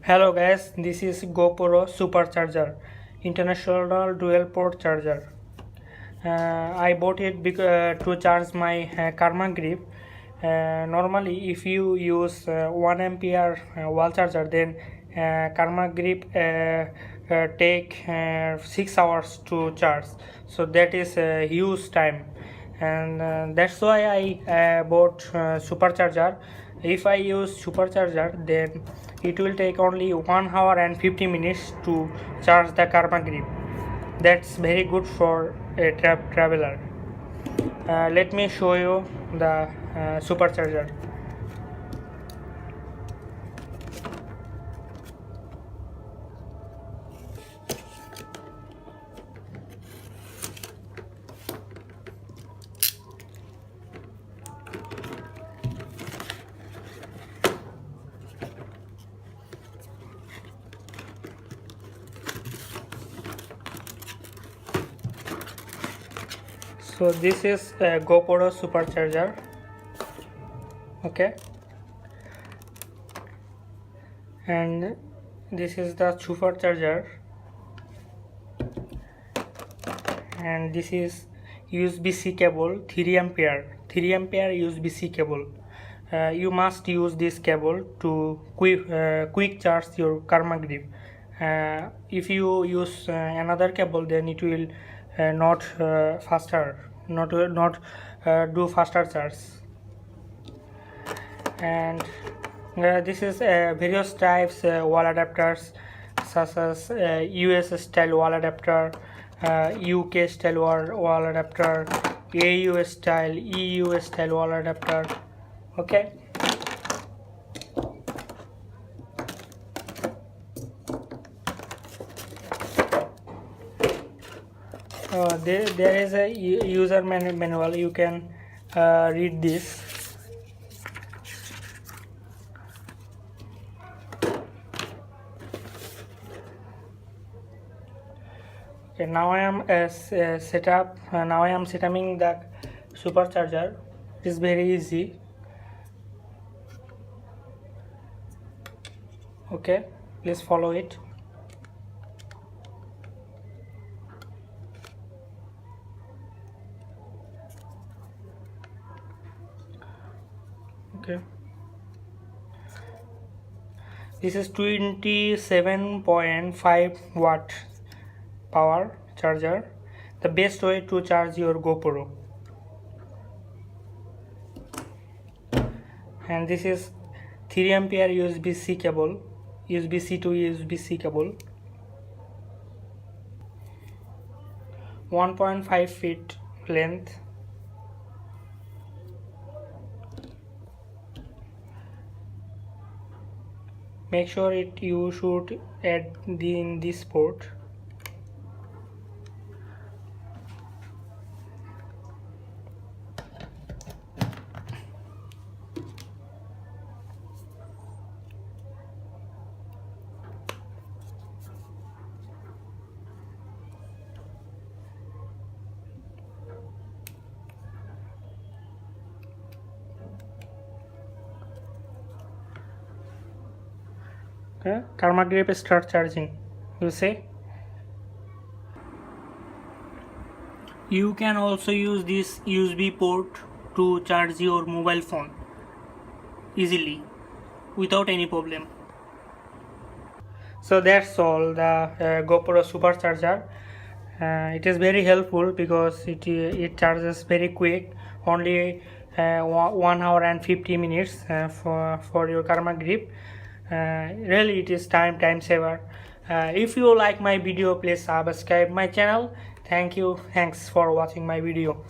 Hello guys, this is GoPro Supercharger, international dual port charger. I bought it to charge my Karma grip. Normally, if you use 1 ampere wall charger, then Karma grip take 6 hours to charge. So that is a huge time, and that's why I bought Supercharger. If I use Supercharger, then it will take only 1 hour and 50 minutes to charge the Karma grip. That's very good for a traveler. Let me show you the Supercharger. So this is a GoPro Supercharger. Okay, and this is the Supercharger, and this is USB-C cable, 3 ampere USB-C cable. You must use this cable to quick charge your Karma grip. If you use another cable, then it will not do faster charge. And this is various types wall adapters, such as US style wall adapter, UK style wall adapter, AU style, EU style wall adapter. Okay, there is a user manual. You can read this. Okay, now I am now I am setting the Supercharger. It is very easy. Okay, please follow it. Okay, this is 27.5 watt power charger, the best way to charge your GoPro. And this is 3 ampere USB-C cable, USB-C to USB-C cable, 1.5 feet length. Make sure you should add in this port. Okay, Karma grip start charging. You see, you can also use this USB port to charge your mobile phone easily without any problem. So that's all, the GoPro Supercharger. It is very helpful because it charges very quick, only 1 hour and 50 minutes for your Karma grip. Really, it is time saver. If you like my video, please subscribe my channel. Thanks for watching my video.